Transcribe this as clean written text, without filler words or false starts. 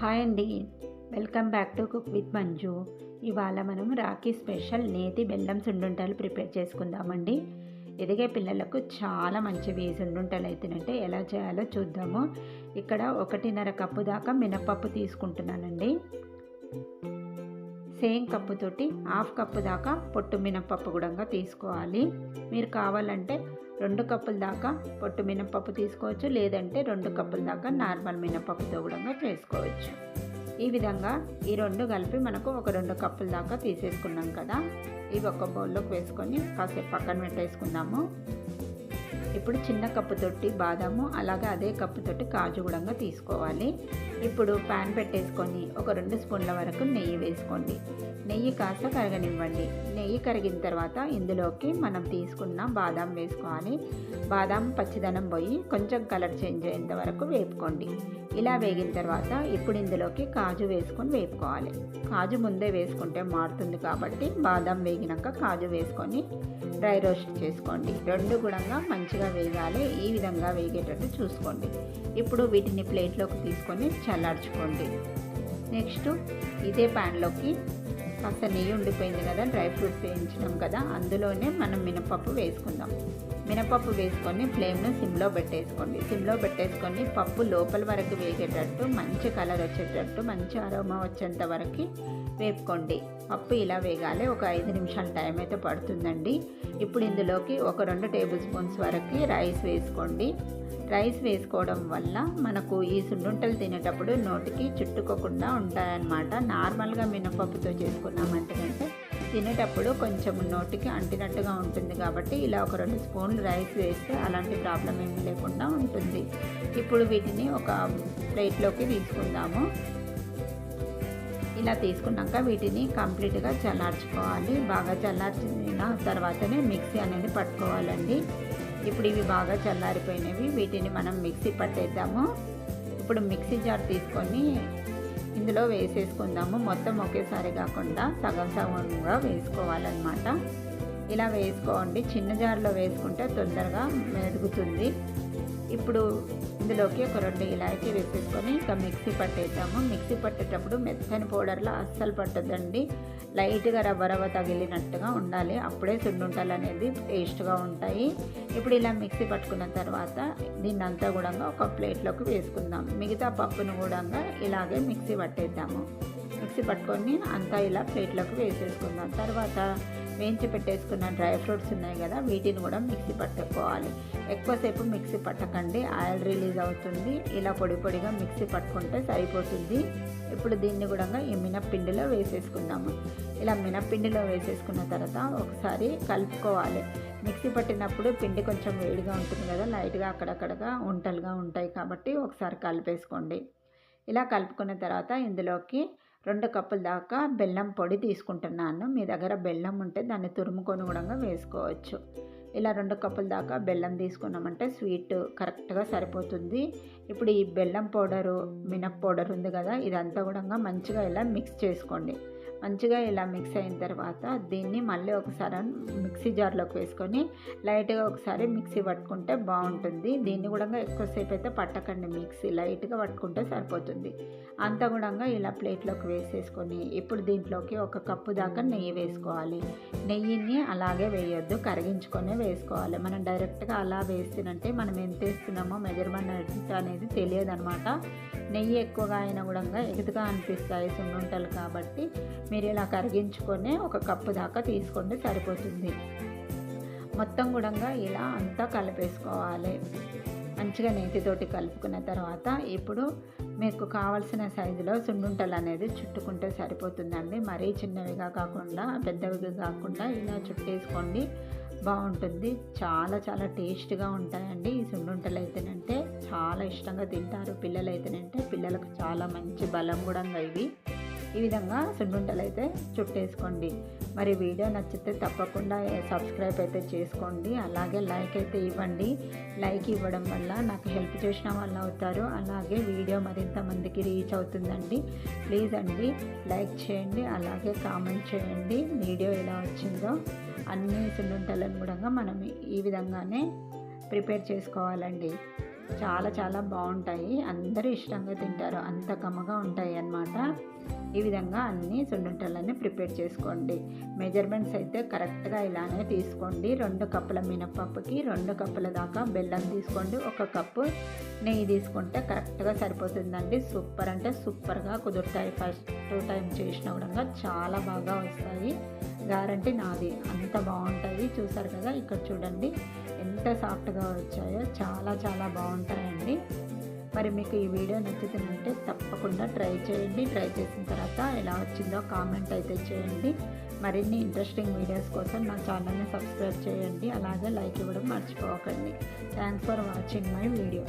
Hi అండి. Welcome back to cook with Manju. ఇవాళ మనం రాఖీ స్పెషల్ నేతి బెల్లం సున్నుండలు ప్రిపేర్ చేసుకుందామండి. ఎదిగే పిల్లలకు చాలా మంచివి ఈ సున్నుండలు అయితేనంటే ఎలా చేయాలో చూద్దాము. ఇక్కడ 1.5 కప్పు దాకా మినపప్పు తీసుకుంటున్నానండి. సేమ్ కప్పుతోటి 1/2 కప్పు దాకా పొట్టు మినపప్పు కూడా తీసుకోవాలి. మీరు కావాలంటే 2 కప్పుల దాకా పొట్టు మినపప్పు తీసుకోవచ్చు, లేదంటే 2 కప్పుల దాకా నార్మల్ మినపప్పుతో కూడా చేసుకోవచ్చు. ఈ విధంగా ఈ 2 కలిపి మనకు ఒక 2 కప్పుల దాకా తీసేసుకున్నాం కదా. ఇవి ఒక బౌల్లోకి వేసుకొని కాసేపు పక్కన పెట్టేసుకుందాము. ఇప్పుడు చిన్న కప్పుతోటి బాదాము, అలాగే అదే కప్పుతోటి కాజు కూడా తీసుకోవాలి. ఇప్పుడు ప్యాన్ పెట్టేసుకొని ఒక 2 స్పూన్ల వరకు నెయ్యి వేసుకోండి. నెయ్యి కాస్త కరగనివ్వండి. నెయ్యి కరిగిన తర్వాత ఇందులోకి మనం తీసుకున్న బాదాం వేసుకోవాలి. బాదాం పచ్చిదనం పోయి కొంచెం కలర్ చేంజ్ అయ్యేంత వరకు వేపుకోండి. ఇలా వేగిన తర్వాత ఇప్పుడు ఇందులోకి కాజు వేసుకొని వేపుకోవాలి. కాజు ముందే వేసుకుంటే మారుతుంది కాబట్టి బాదాం వేగినాక కాజు వేసుకొని డ్రై రోస్ట్ చేసుకోండి. 2 కూడా మంచిగా వేగాలి. ఈ విధంగా వేగేటట్టు చూసుకోండి. ఇప్పుడు వీటిని ప్లేట్లోకి తీసుకొని చల్లార్చుకోండి. నెక్స్ట్ ఇదే ప్యాన్లోకి కాస్త నెయ్యి ఉండిపోయింది కదా, డ్రై ఫ్రూట్స్ వేయించినాం కదా, అందులోనే మనం మినపప్పు వేసుకుందాం. మినపప్పు వేసుకొని ఫ్లేమ్ను సిమ్లో పెట్టేసుకోండి. సిమ్లో పెట్టేసుకొని పప్పు లోపల వరకు వేగేటట్టు, మంచి కలర్ వచ్చేటట్టు, మంచి అరోమా వచ్చేంత వరకు వేపుకోండి. పప్పు ఇలా వేగాలి. ఒక 5 నిమిషాల టైం అయితే పడుతుందండి. ఇప్పుడు ఇందులోకి ఒక 2 టేబుల్ స్పూన్స్ వరకు రైస్ వేసుకోండి. రైస్ వేసుకోవడం వల్ల మనకు ఈ సున్నుండలు తినేటప్పుడు నోటికి చుట్టుకోకుండా ఉంటాయన్నమాట. నార్మల్గా మినపప్పుతో చేసుకున్నామంటే తినేటప్పుడు కొంచెం నోటికి అంటినట్టుగా ఉంటుంది కాబట్టి ఇలా ఒక 2 స్పూన్లు రైస్ వేస్తే అలాంటి ప్రాబ్లం ఏమీ లేకుండా ఉంటుంది. ఇప్పుడు వీటిని ఒక ప్లేట్లోకి తీసుకుందాము. ఇలా తీసుకున్నాక వీటిని కంప్లీట్గా చల్లార్చుకోవాలి. బాగా చల్లార్చిన తర్వాతనే మిక్సీ అనేది పట్టుకోవాలండి. ఇప్పుడు ఇవి బాగా చల్లారిపోయినవి, వీటిని మనం మిక్సీ పట్టేద్దాము. ఇప్పుడు మిక్సీ జార్ తీసుకొని ఇందులో వేసేసుకుందాము. మొత్తం ఒకేసారి కాకుండా సగం సగంగా వేసుకోవాలన్నమాట. ఇలా వేసుకోండి. చిన్న జార్లో వేసుకుంటే తొందరగా మెదుగుతుంది. ఇప్పుడు ఇందులోకి ఒక 2 ఇలాచీ వేసేసుకొని ఇంకా మిక్సీ పట్టేద్దాము. మిక్సీ పట్టేటప్పుడు మెత్తని పౌడర్లో అస్సలు పట్టదండి. లైట్గా రవ్వ తగిలినట్టుగా ఉండాలి. అప్పుడే సున్నుండలు అనేది టేస్ట్గా ఉంటాయి. ఇప్పుడు ఇలా మిక్సీ పట్టుకున్న తర్వాత దీన్ని అంతా కూడా ఒక ప్లేట్లోకి వేసుకుందాం. మిగతా పప్పును కూడా ఇలాగే మిక్సీ పట్టేద్దాము. మిక్సీ పట్టుకొని అంతా ఇలా ప్లేట్లోకి వేసేసుకుందాం. తర్వాత వేయించి పెట్టేసుకున్న డ్రై ఫ్రూట్స్ ఉన్నాయి కదా, వీటిని కూడా మిక్సీ పట్టుకోవాలి. ఎక్కువసేపు మిక్సీ పట్టకండి, ఆయిల్ రిలీజ్ అవుతుంది. ఇలా పొడి పొడిగా మిక్సీ పట్టుకుంటే సరిపోతుంది. ఇప్పుడు దీన్ని కూడా ఈ మినప్పిండిలో వేసేసుకుందాము. ఇలా మినప్పిండిలో వేసేసుకున్న తర్వాత ఒకసారి కలుపుకోవాలి. మిక్సీ పట్టినప్పుడు పిండి కొంచెం వేడిగా ఉంటుంది కదా, లైట్గా అక్కడక్కడగా ఉంటలుగా ఉంటాయి కాబట్టి ఒకసారి కలిపేసుకోండి. ఇలా కలుపుకున్న తర్వాత ఇందులోకి 2 కప్పుల దాకా బెల్లం పొడి తీసుకుంటున్నాను. మీ దగ్గర బెల్లం ఉంటే దాన్ని తురుముకొని కూడా వేసుకోవచ్చు. ఇలా 2 కప్పుల దాకా బెల్లం తీసుకున్నామంటే స్వీట్ కరెక్ట్గా సరిపోతుంది. ఇప్పుడు ఈ బెల్లం పౌడరు, మినప్ పౌడర్ ఉంది కదా, ఇదంతా కూడా మంచిగా ఇలా మిక్స్ చేసుకోండి. మంచిగా ఇలా మిక్స్ అయిన తర్వాత దీన్ని మళ్ళీ ఒకసారి మిక్సీ జార్లోకి వేసుకొని లైట్గా ఒకసారి మిక్సీ పట్టుకుంటే బాగుంటుంది. దీన్ని కూడా ఎక్కువసేపు అయితే పట్టకండి, మిక్సీ లైట్గా పట్టుకుంటే సరిపోతుంది. అంతా కూడా ఇలా ప్లేట్లోకి వేసేసుకొని ఇప్పుడు దీంట్లోకి 1 కప్పు దాకా నెయ్యి వేసుకోవాలి. నెయ్యిని అలాగే వేయొద్దు, కరిగించుకొనే వేసుకోవాలి. మనం డైరెక్ట్గా అలా వేస్తేనంటే మనం ఎంత వేస్తున్నామో మెజర్మెంట్ అనేది తెలియదు అనమాట. నెయ్యి ఎక్కువగా అయినా కూడా ఎగుతుగా అనిపిస్తాయి సున్నుండలు కాబట్టి మీరు ఇలా కరిగించుకొని 1 కప్పు దాకా తీసుకోండి, సరిపోతుంది. మొత్తం కూడా ఇలా అంతా కలిపేసుకోవాలి. మంచిగా నేతితోటి కలుపుకున్న తర్వాత ఇప్పుడు మీకు కావాల్సిన సైజులో సున్నుండలు అనేది చుట్టుకుంటే సరిపోతుందండి. మరీ చిన్నవిగా కాకుండా పెద్దవిగా కాకుండా ఇలా చుట్టేసుకోండి, బాగుంటుంది. చాలా చాలా టేస్ట్గా ఉంటాయండి ఈ సున్నుండలు అయితేనంటే. చాలా ఇష్టంగా తింటారు పిల్లలు అయితేనంటే. పిల్లలకు చాలా మంచి బలం కూడా ఇవి. ఈ విధంగా సున్నుండలు అయితే చుట్టేసుకోండి. మరి వీడియో నచ్చితే తప్పకుండా సబ్స్క్రైబ్ అయితే చేసుకోండి. అలాగే లైక్ అయితే ఇవ్వండి. లైక్ ఇవ్వడం వల్ల నాకు హెల్ప్ చేసిన వాళ్ళు అవుతారు. అలాగే వీడియో మరింత మందికి రీచ్ అవుతుందండి. ప్లీజ్ అండి లైక్ చేయండి, అలాగే కామెంట్ చేయండి వీడియో ఎలా వచ్చిందో. అన్ని సున్నుండలను కూడా మనం ఈ విధంగానే ప్రిపేర్ చేసుకోవాలండి. చాలా చాలా బాగుంటాయి. అందరూ ఇష్టంగా తింటారు. అంత కమ్మగా ఉంటాయి అన్నమాట. ఈ విధంగా అన్ని సున్నుండలన్నీ ప్రిపేర్ చేసుకోండి. మెజర్మెంట్స్ అయితే కరెక్ట్గా ఇలానే తీసుకోండి. 2 కప్పుల మినపప్పుకి 2 కప్పుల దాకా బెల్లం తీసుకోండి. 1 కప్పు నెయ్యి తీసుకుంటే కరెక్ట్గా సరిపోతుందండి. సూపర్ అంటే సూపర్గా కుదురుతాయి. ఫస్ట్ టైం చేసిన కూడా చాలా బాగా వస్తాయి. గ్యారంటీ నాది. అంత బాగుంటాయి. చూసారు కదా, ఇక్కడ చూడండి ఎంత సాఫ్ట్గా వచ్చాయో. చాలా చాలా బాగుంటాయండి. మరి మీకు ఈ వీడియో నచ్చుతుందంటే తప్పకుండా ట్రై చేయండి. ట్రై చేసిన తర్వాత ఎలా వచ్చిందో కామెంట్ అయితే చేయండి. మరిన్ని ఇంట్రెస్టింగ్ వీడియోస్ కోసం నా ఛానల్ని సబ్స్క్రైబ్ చేయండి. అలాగే లైక్ ఇవ్వడం మర్చిపోకండి. Thanks for watching my video.